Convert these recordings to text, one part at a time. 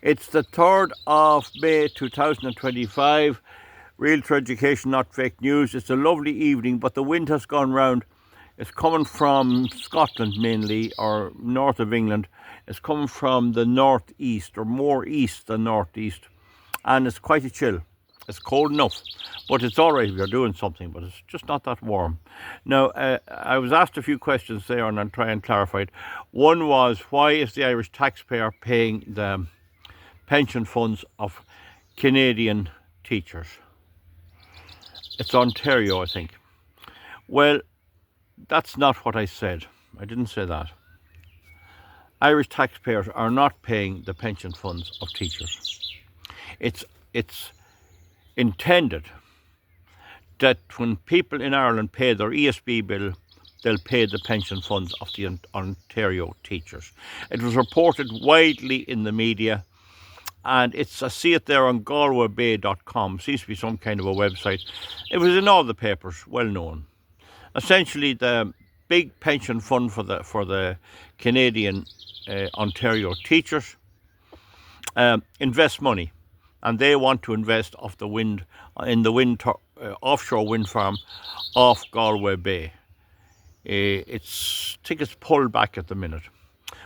It's the 3rd of May 2025. Real to education, not fake news. It's a lovely evening, but the wind has gone round. It's coming from Scotland mainly, or north of England. It's coming from the northeast, or more east than northeast. And it's quite a chill. It's cold enough, but it's all right if you're doing something, but it's just not that warm. Now, I was asked a few questions there, and I'll try and clarify it. One was, why is the Irish taxpayer paying the pension funds of Canadian teachers? It's Ontario, I think. Well, that's not what I said. I didn't say that. Irish taxpayers are not paying the pension funds of teachers. It's intended that when people in Ireland pay their ESB bill, they'll pay the pension funds of the Ontario teachers. It was reported widely in the media, and I see it there on galwaybay.com. Seems to be some kind of a website. It was in all the papers, well known. Essentially, the big pension fund for the Canadian Ontario teachers invest money, and they want to invest off the wind in the offshore wind farm off Galway Bay. I think it's pulled back at the minute.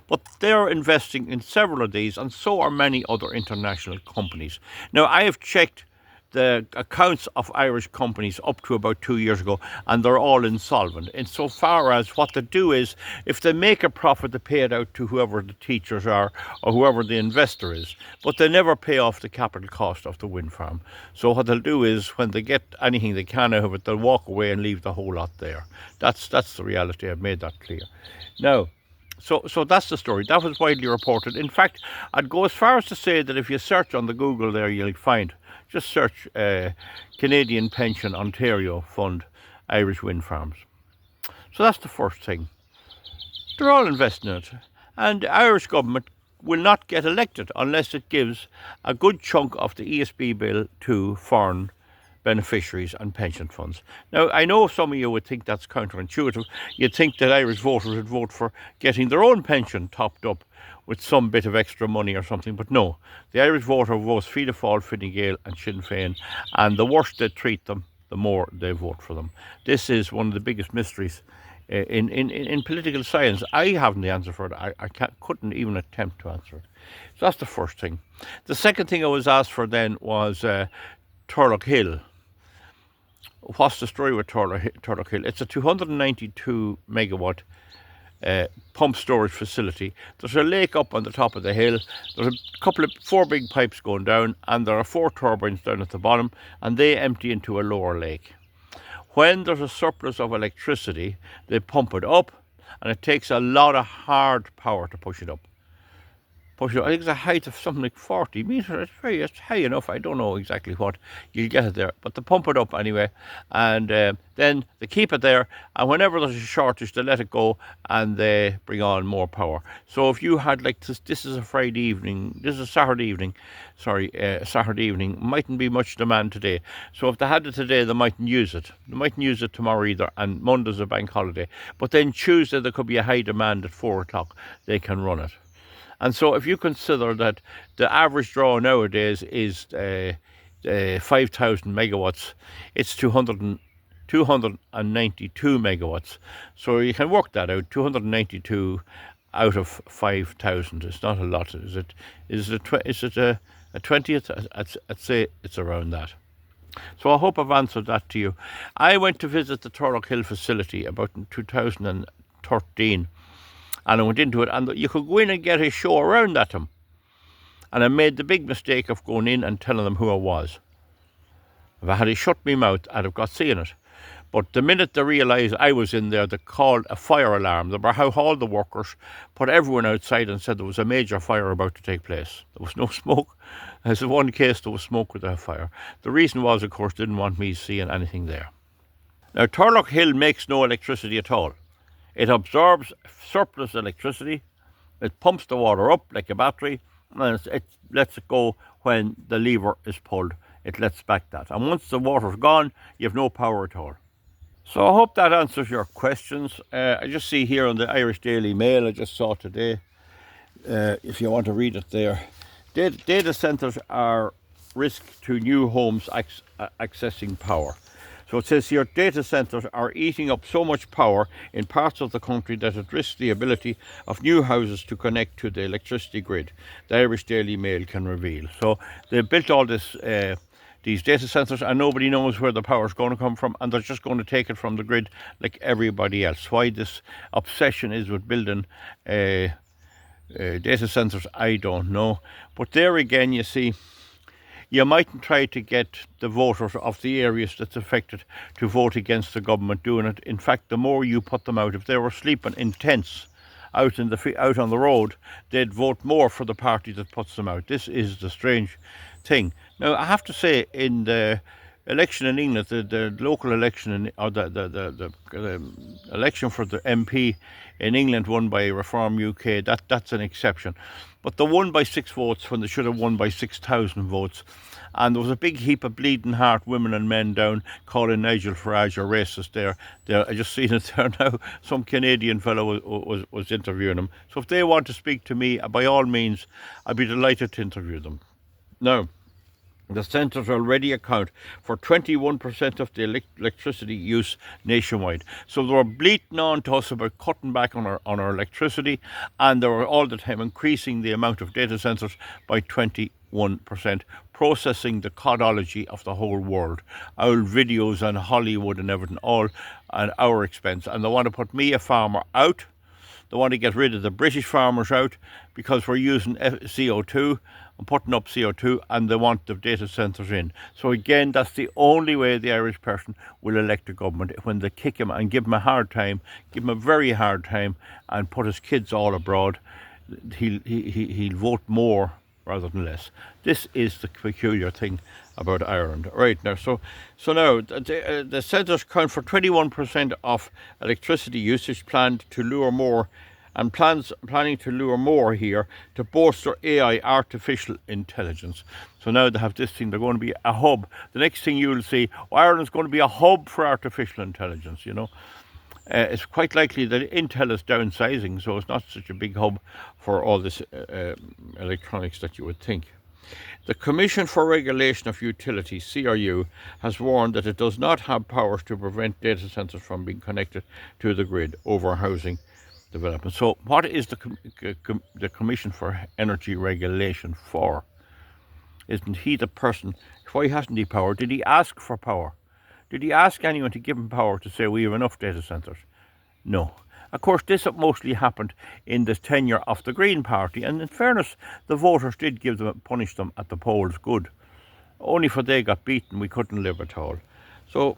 But they're investing in several of these, and so are many other international companies. Now, I have checked the accounts of Irish companies up to about 2 years ago, and they're all insolvent. Insofar as what they do is, if they make a profit, they pay it out to whoever the teachers are or whoever the investor is, but they never pay off the capital cost of the wind farm. So what they'll do is, when they get anything they can out of it, they'll walk away and leave the whole lot there. That's the reality. I've made that clear. Now, so that's the story. That was widely reported. In fact, I'd go as far as to say that if you search on the Google there, you'll find, just search Canadian Pension Ontario Fund Irish Wind Farms. So that's the first thing. They're all investing in it. And the Irish government will not get elected unless it gives a good chunk of the ESB bill to foreign beneficiaries and pension funds. Now, I know some of you would think that's counterintuitive. You'd think that Irish voters would vote for getting their own pension topped up with some bit of extra money or something, but no. The Irish voter votes Fianna Fáil, Fine Gael and Sinn Féin, and the worse they treat them, the more they vote for them. This is one of the biggest mysteries in political science. I haven't the answer for it. I couldn't even attempt to answer it. So that's the first thing. The second thing I was asked for then was Turlough Hill. What's the story with Turlough Hill? It's a 292 megawatt pump storage facility. There's a lake up on the top of the hill. There's four big pipes going down, and there are 4 turbines down at the bottom, and they empty into a lower lake. When there's a surplus of electricity, they pump it up, and it takes a lot of hard power to push it up. I think it's a height of something like 40 metres. It's high enough. I don't know exactly what you'll get it there, but they pump it up anyway, and then they keep it there, and whenever there's a shortage, they let it go, and they bring on more power. So if you had, like, this is a Friday evening, this is a Saturday evening, mightn't be much demand today. So if they had it today, they mightn't use it. They mightn't use it tomorrow either, and Monday's a bank holiday. But then Tuesday, there could be a high demand at 4 o'clock. They can run it. And so if you consider that the average draw nowadays is 5,000 megawatts, it's 292 megawatts. So you can work that out. 292 out of 5,000 is not a lot, is it? Is it a 20th? I'd say it's around that. So I hope I've answered that to you. I went to visit the Turlough Hill facility about in 2013. And I went into it, and you could go in and get a show around at them. And I made the big mistake of going in and telling them who I was. If I had shut my mouth, I'd have got seeing it. But the minute they realised I was in there, they called a fire alarm. They all the workers, put everyone outside and said there was a major fire about to take place. There was no smoke. As in one case, there was smoke without fire. The reason was, of course, they didn't want me seeing anything there. Now, Turlough Hill makes no electricity at all. It absorbs surplus electricity, it pumps the water up like a battery, and it lets it go when the lever is pulled. It lets back that. And once the water's gone, you have no power at all. So I hope that answers your questions. I just see here on the Irish Daily Mail, I just saw today, if you want to read it there, Data centres are risk to new homes accessing power. So it says here, data centres are eating up so much power in parts of the country that it risks the ability of new houses to connect to the electricity grid, the Irish Daily Mail can reveal. So they built all this, these data centres, and nobody knows where the power is going to come from, and they're just going to take it from the grid like everybody else. Why this obsession is with building data centres, I don't know. But there again, you see, you mightn't try to get the voters of the areas that's affected to vote against the government doing it. In fact, the more you put them out, if they were sleeping in tents out on the road, they'd vote more for the party that puts them out. This is the strange thing. Now, I have to say, in the election in England, the local election, or the election for the MP in England won by Reform UK, that's an exception. But they won by 6 votes when they should have won by 6,000 votes. And there was a big heap of bleeding heart women and men down calling Nigel Farage a racist there. I just seen it there now. Some Canadian fellow was interviewing them. So if they want to speak to me, by all means, I'd be delighted to interview them. Now, the centres already account for 21% of the electricity use nationwide. So they were bleating on to us about cutting back on our electricity, and they were all the time increasing the amount of data centres by 21%, processing the codology of the whole world. Our videos on Hollywood and everything, all at our expense. And they want to put me, a farmer, out. They want to get rid of the British farmers out because we're using CO2 and putting up CO2, and they want the data centres in. So again, that's the only way the Irish person will elect a government, when they kick him and give him a hard time, give him a very hard time, and put his kids all abroad. He'll vote more rather than less. This is the peculiar thing about Ireland. Right now, so now the centres count for 21% of electricity usage, planned to lure more, and planning to lure more here to bolster AI, artificial intelligence. So now they have this thing, they're going to be a hub. The next thing you'll see, Ireland's going to be a hub for artificial intelligence, you know. It's quite likely that Intel is downsizing, so it's not such a big hub for all this electronics that you would think. The Commission for Regulation of Utilities, CRU, has warned that it does not have powers to prevent data centres from being connected to the grid over housing development. So what is the Commission for Energy Regulation for? Isn't he the person? Why hasn't he power? Did he ask for power? Did he ask anyone to give him power to say we have enough data centres? No. Of course, this mostly happened in the tenure of the Green Party, and in fairness, the voters did punish them at the polls good. Only for they got beaten, we couldn't live at all. So,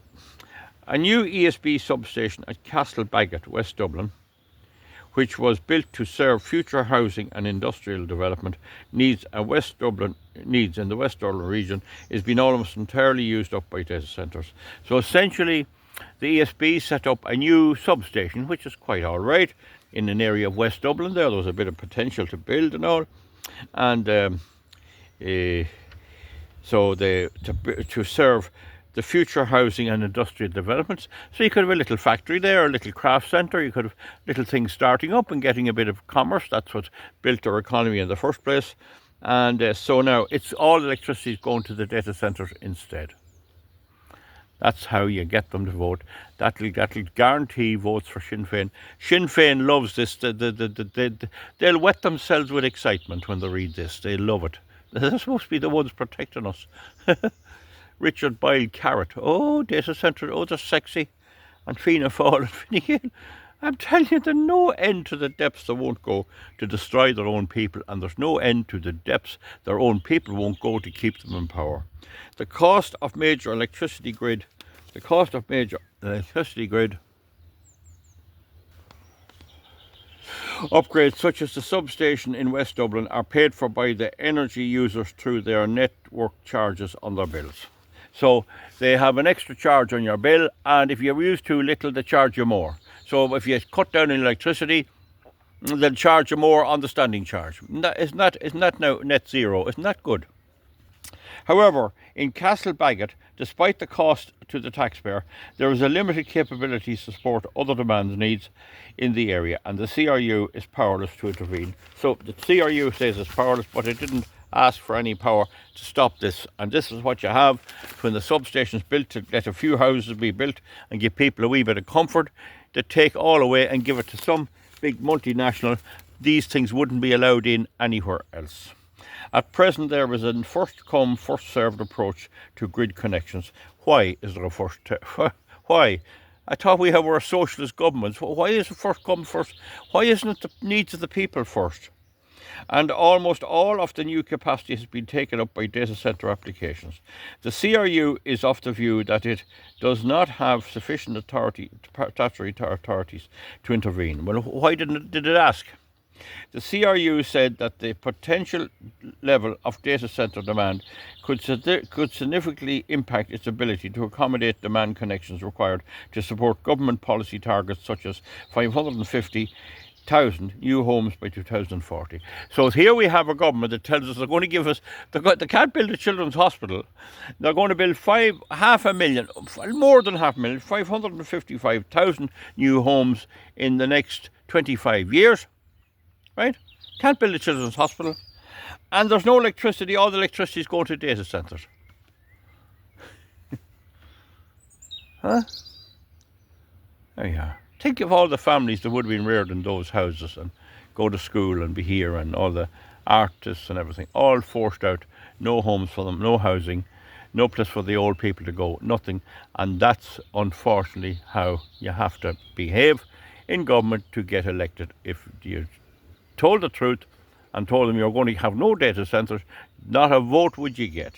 a new ESB substation at Castlebaggett, West Dublin, which was built to serve future housing and industrial development needs in the West Dublin region, is being almost entirely used up by data centres. So essentially, the ESB set up a new substation, which is quite all right, in an area of West Dublin. There was a bit of potential to build and all, and so to serve the future housing and industrial developments. So you could have a little factory there, a little craft centre, you could have little things starting up and getting a bit of commerce. That's what built our economy in the first place. And so now it's all electricity is going to the data centres instead. That's how you get them to vote. That'll guarantee votes for Sinn Féin. Sinn Féin loves this. They'll wet themselves with excitement when they read this. They love it. They're supposed to be the ones protecting us. Richard Boyle Carrot. Oh, data centre. Oh, they're sexy. And Fianna Fáil and Fine Gael. I'm telling you, there's no end to the depths they won't go to destroy their own people, and there's no end to the depths their own people won't go to keep them in power. The cost of major electricity grid upgrades such as the substation in West Dublin are paid for by the energy users through their network charges on their bills. So they have an extra charge on your bill, and if you use too little, they charge you more. So if you cut down in electricity, they'll charge you more on the standing charge. Isn't that now net zero? Isn't that good? However, in Castlebaggett, despite the cost to the taxpayer, there is a limited capability to support other demands needs in the area, and the CRU is powerless to intervene. So the CRU says it's powerless, but it didn't ask for any power to stop this. And this is what you have when the substation's built to let a few houses be built and give people a wee bit of comfort. They take all away and give it to some big multinational. These things wouldn't be allowed in anywhere else. At present, there is a first come, first served approach to grid connections. Why is there a first? Why? I thought we were a socialist government. Why is it first come first? Why isn't it the needs of the people first? And almost all of the new capacity has been taken up by data centre applications. The CRU is of the view that it does not have sufficient statutory authorities to intervene. Well, why did it ask? The CRU said that the potential level of data centre demand could significantly impact its ability to accommodate demand connections required to support government policy targets such as 550,000 new homes by 2040. So here we have a government that tells us they're going to give us, they can't build a children's hospital. They're going to build 500,000, more than 500,000, 555,000 new homes in the next 25 years. Right? Can't build a children's hospital. And there's no electricity. All the electricity is going to data centres. Huh? There you are. Think of all the families that would have been reared in those houses and go to school and be here, and all the artists and everything, all forced out. No homes for them, no housing, no place for the old people to go, nothing. And that's unfortunately how you have to behave in government to get elected. If you told the truth and told them you're going to have no data centres, not a vote would you get.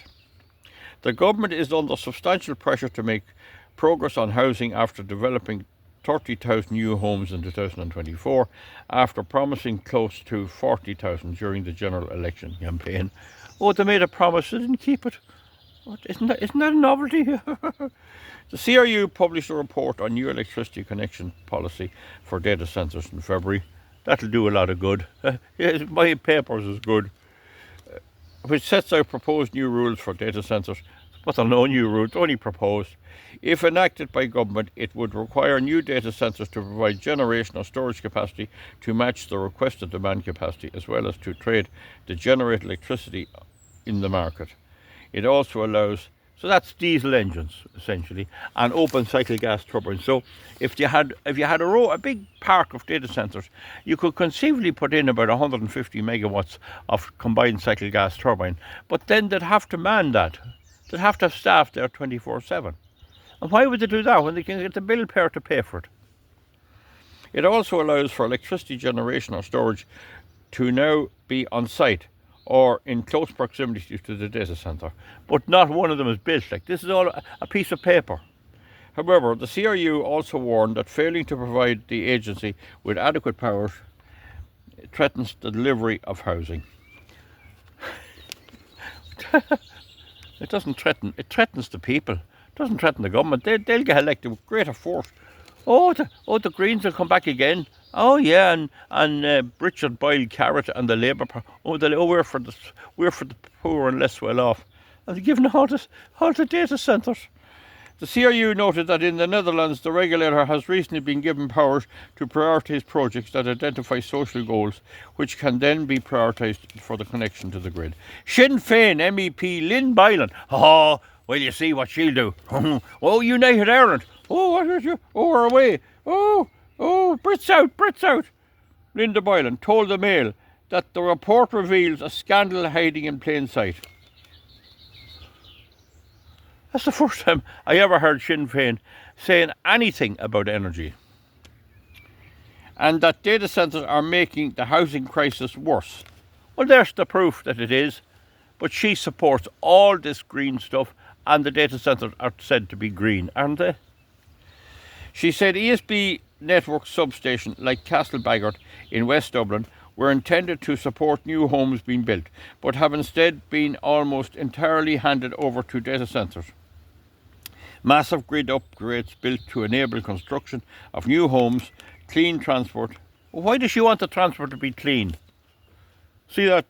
The government is under substantial pressure to make progress on housing after developing 30,000 new homes in 2024, after promising close to 40,000 during the general election campaign. Oh, they made a promise, they didn't keep it. Isn't that a novelty? The CRU published a report on new electricity connection policy for data centres in February. That'll do a lot of good. My papers is good. Which sets out proposed new rules for data centres, but there are no new rules, only proposed. If enacted by government, it would require new data centres to provide generation or storage capacity to match the requested demand capacity, as well as to trade the generated electricity in the market. It also allows, so that's diesel engines essentially, and open cycle gas turbines. So if you had a big park of data centres, you could conceivably put in about 150 megawatts of combined cycle gas turbine, but then they'd have to man that. They'd have to have staff there 24/7. And why would they do that when they can get the bill payer to pay for it? It also allows for electricity generation or storage to now be on site or in close proximity to the data centre, but not one of them is built. Like, this is all a piece of paper. However, the CRU also warned that failing to provide the agency with adequate powers threatens the delivery of housing. It doesn't threaten, it threatens the people. It doesn't threaten the government. They'll get elected with greater force. The Greens will come back again. Oh yeah, and Richard Boyle Carrot and the Labour Party. We're for the poor and less well off. And they're giving all the data centres. The CRU noted that in the Netherlands, the regulator has recently been given powers to prioritise projects that identify social goals, which can then be prioritised for the connection to the grid. Sinn Féin MEP Lynn Bylan. Oh, well, you see what she'll do. Oh, United Ireland. Oh, what is you? Oh, we're away. Oh, Brits out. Linda Boylan told the Mail that the report reveals a scandal hiding in plain sight. That's the first time I ever heard Sinn Féin saying anything about energy. And that data centres are making the housing crisis worse. Well, there's the proof that it is. But she supports all this green stuff, and the data centres are said to be green, aren't they? She said ESB network substation like Castlebaggart in West Dublin were intended to support new homes being built, but have instead been almost entirely handed over to data centres. Massive grid upgrades built to enable construction of new homes, clean transport. Why does she want the transport to be clean? See that?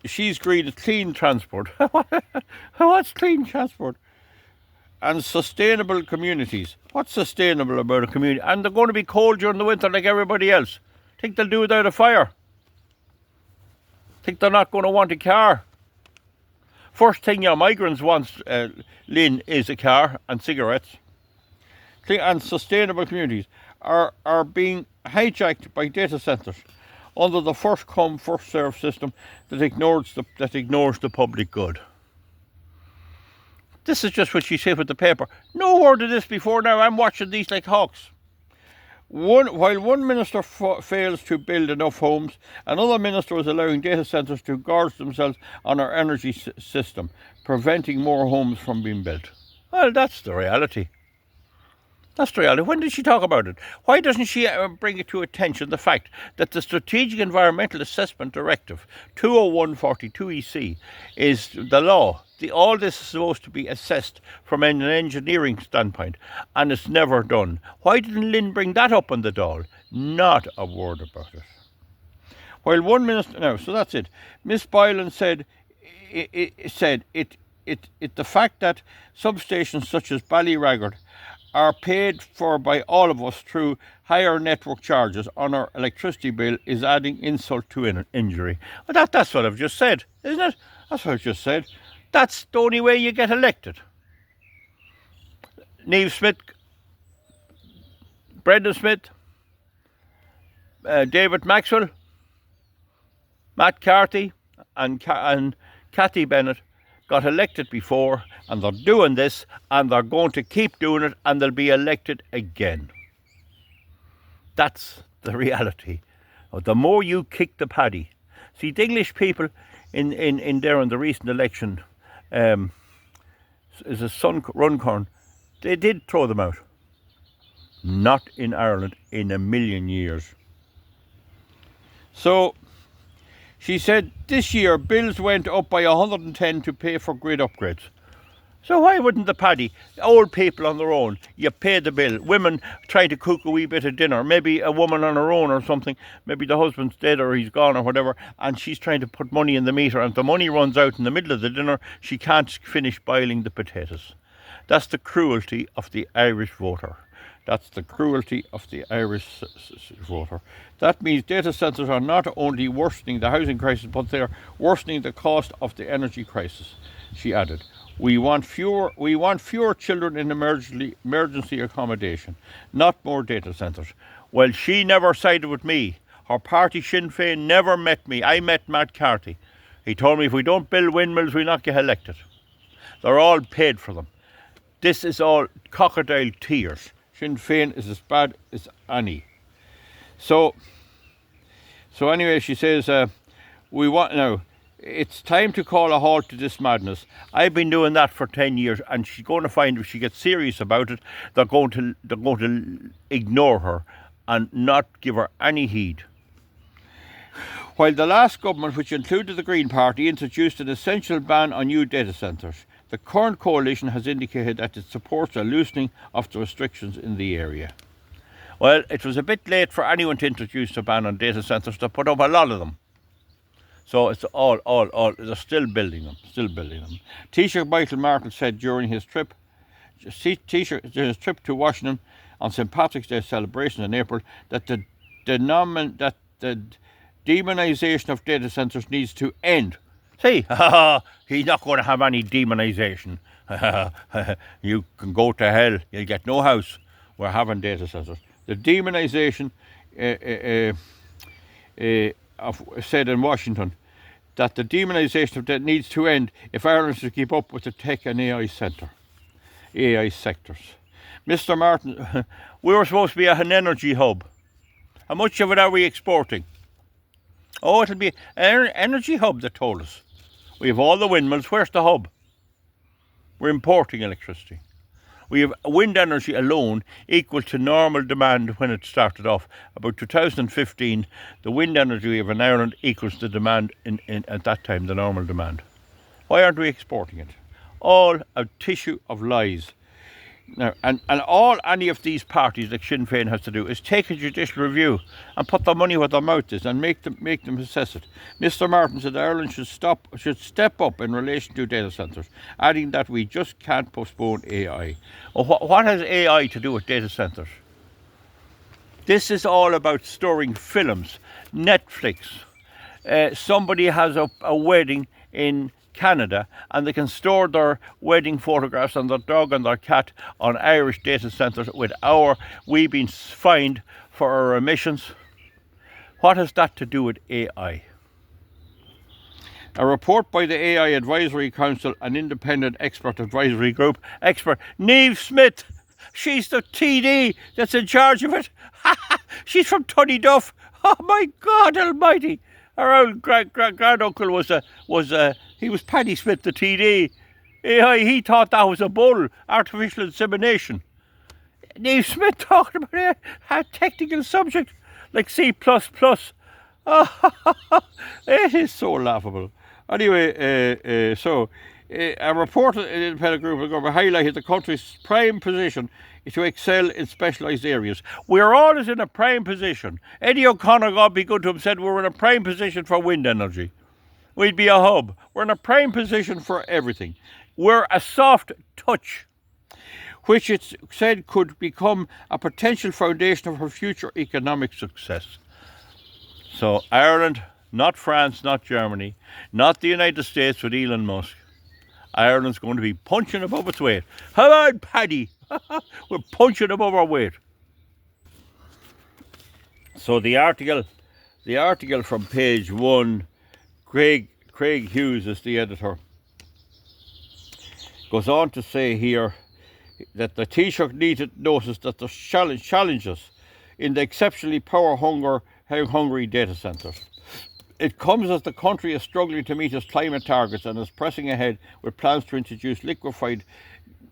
She's green, clean transport. What's clean transport? And sustainable communities. What's sustainable about a community? And they're going to be cold during the winter like everybody else. Think they'll do without a fire? Think they're not going to want a car? First thing your migrants want, Lynn, is a car and cigarettes. And sustainable communities are being hijacked by data centres under the first come, first served system that ignores the public good. This is just what she said with the paper. No word of this before now. I'm watching these like hawks. While one minister fails to build enough homes, another minister is allowing data centres to gorge themselves on our energy system, preventing more homes from being built. Well, that's the reality. That's the reality. When did she talk about it? Why doesn't she bring it to attention the fact that the Strategic Environmental Assessment Directive 201/42 EC is the law? All this is supposed to be assessed from an engineering standpoint, and it's never done. Why didn't Lynn bring that up on the Dáil? Not a word about it. While one minister, no, so that's it. Miss Boylan said, the fact that substations such as Ballyraggard are paid for by all of us through higher network charges on our electricity bill is adding insult to injury. Well, that's what I've just said, isn't it? That's what I've just said. That's the only way you get elected. Niamh Smith, Brendan Smith, David Maxwell, Matt Carthy and Cathy Bennett got elected before, and they're doing this, and they're going to keep doing it, and they'll be elected again. That's the reality. The more you kick the Paddy. See, the English people in the recent election, is a Runcorn, they did throw them out. Not in Ireland in a million years. So, she said this year bills went up by 110 to pay for grid upgrades. So why wouldn't the Paddy, old people on their own, you pay the bill, women try to cook a wee bit of dinner, maybe a woman on her own or something, maybe the husband's dead or he's gone or whatever, and she's trying to put money in the meter, and the money runs out in the middle of the dinner, she can't finish boiling the potatoes. That's the cruelty of the Irish voter. That's the cruelty of the Irish voter. That means data centres are not only worsening the housing crisis, but they are worsening the cost of the energy crisis, she added. We want fewer children in emergency accommodation, not more data centres. Well, she never sided with me. Her party, Sinn Féin, never met me. I met Matt Carthy. He told me if we don't build windmills, we'll not get elected. They're all paid for them. This is all crocodile tears. Sinn Féin is as bad as any. So anyway, she says, we want now. It's time to call a halt to this madness. I've been doing that for 10 years, and she's going to find if she gets serious about it, they're going to ignore her and not give her any heed. While the last government, which included the Green Party, introduced an essential ban on new data centres, the current coalition has indicated that it supports a loosening of the restrictions in the area. Well, it was a bit late for anyone to introduce a ban on data centres. They put up a lot of them. So it's all, they're still building them. Taoiseach Michael Martin said during his trip to Washington on St. Patrick's Day celebration in April that the demonisation of data centres needs to end. See, he's not going to have any demonisation. You can go to hell, you'll get no house. We're having data centres. The demonisation said in Washington that the demonisation of that needs to end if Ireland is to keep up with the tech and AI sectors. Mr. Martin, we were supposed to be an energy hub. How much of it are we exporting? Oh, it'll be an energy hub, they told us. We have all the windmills. Where's the hub? We're importing electricity. We have wind energy alone equal to normal demand when it started off. About 2015, the wind energy we have in Ireland equals the demand at that time, the normal demand. Why aren't we exporting it? All a tissue of lies. Now, and all any of these parties like Sinn Féin has to do is take a judicial review and put their money where their mouth is and make them assess it. Mr. Martin said Ireland should step up in relation to data centres, adding that we just can't postpone AI. What has AI to do with data centres? This is all about storing films, Netflix. Somebody has a wedding in Canada, and they can store their wedding photographs and their dog and their cat on Irish data centres we being fined for our emissions. What has that to do with AI? A report by the AI Advisory Council, an independent expert advisory group, expert Neve Smith, she's the TD that's in charge of it. She's from Tunnyduff. Oh my God almighty. Our old granduncle was Paddy Smith, the TD. He thought that was a bull, artificial insemination. Neve Smith talking about a technical subject like C++. It is so laughable. Anyway, a report in the independent group of government highlighted the country's prime position to excel in specialised areas. We're always in a prime position. Eddie O'Connor, God be good to him, said we're in a prime position for wind energy. We'd be a hub. We're in a prime position for everything. We're a soft touch, which it's said could become a potential foundation of our future economic success. So Ireland, not France, not Germany, not the United States with Elon Musk. Ireland's going to be punching above its weight. How on, Paddy? We're punching above our weight. So the article from page 1, Craig Hughes is the editor, goes on to say here that the Taoiseach needed notice that there's challenges in the exceptionally power-hungry data centres. It comes as the country is struggling to meet its climate targets and is pressing ahead with plans to introduce liquefied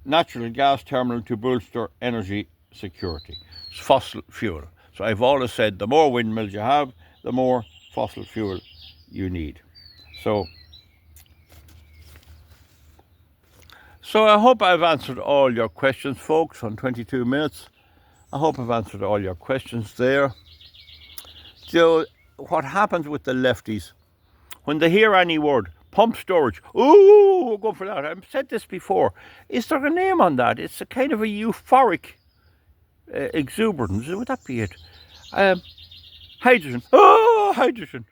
natural gas terminal to bolster energy security. It's fossil fuel. So I've always said the more windmills you have, the more fossil fuel you need. So I hope I've answered all your questions, folks, on 22 minutes. I hope I've answered all your questions there. So what happens with the lefties, when they hear any word, pump storage, ooh, we'll go for that. I've said this before. Is there a name on that? It's a kind of a euphoric exuberance. Would that be it? Hydrogen. Oh, hydrogen.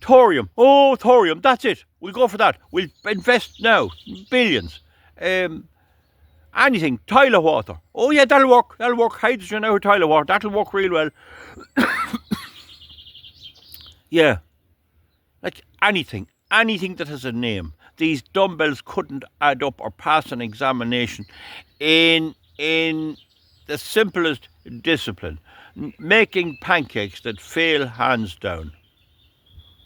Thorium. Oh, thorium. That's it. We'll go for that. We'll invest now. Billions. Anything. Toilet water. Oh, yeah, that'll work. That'll work. Hydrogen out of toilet water. That'll work real well. Yeah. Like anything that has a name. These dumbbells couldn't add up or pass an examination in the simplest discipline. Making pancakes that fail hands down.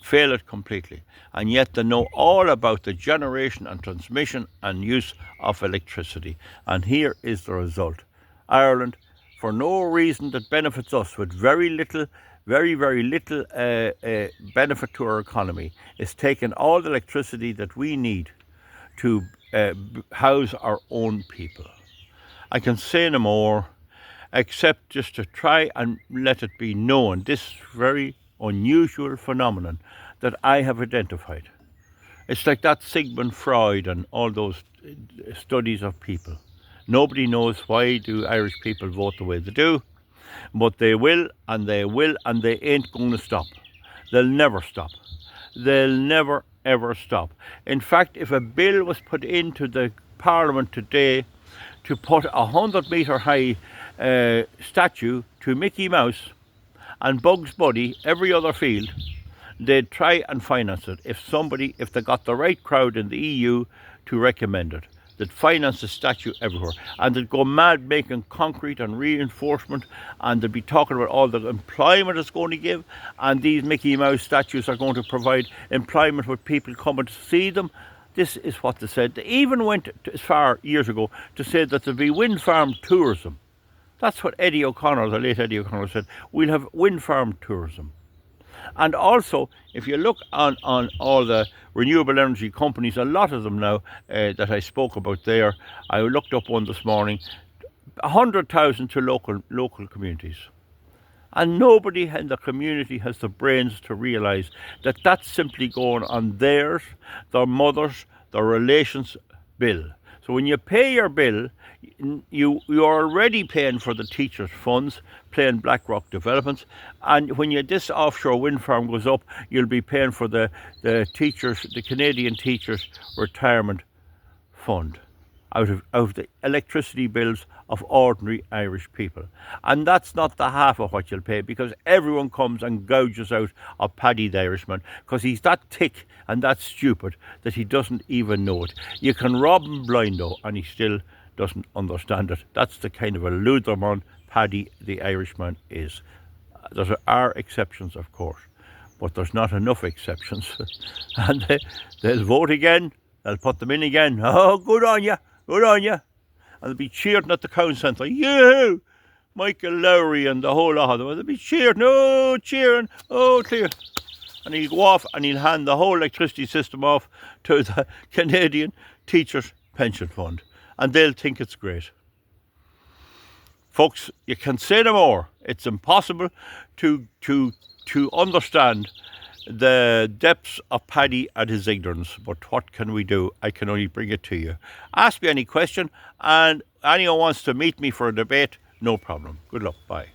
Fail it completely. And yet they know all about the generation and transmission and use of electricity. And here is the result. Ireland, for no reason that benefits us, with very little benefit to our economy, is taking all the electricity that we need to house our own people. I can say no more, except just to try and let it be known, this very unusual phenomenon that I have identified. It's like that Sigmund Freud and all those studies of people. Nobody knows why do Irish people vote the way they do, but they will, and they ain't going to stop. They'll never stop. They'll never, ever stop. In fact, if a bill was put into the Parliament today to put a 100-metre high statue to Mickey Mouse and Bugs Bunny every other field, they'd try and finance it if they got the right crowd in the EU to recommend it. They'd finance the statue everywhere, and they'd go mad making concrete and reinforcement, and they'd be talking about all the employment it's going to give, and these Mickey Mouse statues are going to provide employment with people coming to see them. This is what they said. They even went as far years ago to say that there'd be wind farm tourism. That's what Eddie O'Connor, the late Eddie O'Connor, said. We'll have wind farm tourism. And also, if you look on all the renewable energy companies, a lot of them now that I spoke about there, I looked up one this morning, 100,000 to local communities. And nobody in the community has the brains to realise that that's simply going on theirs, their mothers, their relations' bill. So when you pay your bill, you're already paying for the teachers' funds, paying BlackRock Developments, and when this offshore wind farm goes up, you'll be paying for the teachers, the Canadian Teachers Retirement Fund, out of the electricity bills of ordinary Irish people. And that's not the half of what you'll pay, because everyone comes and gouges out of Paddy the Irishman, because he's that thick and that stupid that he doesn't even know it. You can rob him blind though, and he still doesn't understand it. That's the kind of a Lutherman Paddy the Irishman is. There are exceptions, of course, but there's not enough exceptions. And they'll vote again, they'll put them in again. Oh, good on you, good on you. And they'll be cheering at the town centre. Yeah, Michael Lowry and the whole lot of them. They'll be cheering, oh, cheering, oh, clear. And he'll go off and he'll hand the whole electricity system off to the Canadian Teachers Pension Fund. And they'll think it's great. Folks, you can say no more. It's impossible to understand the depths of Paddy and his ignorance. But what can we do? I can only bring it to you. Ask me any question, and anyone wants to meet me for a debate, no problem. Good luck. Bye.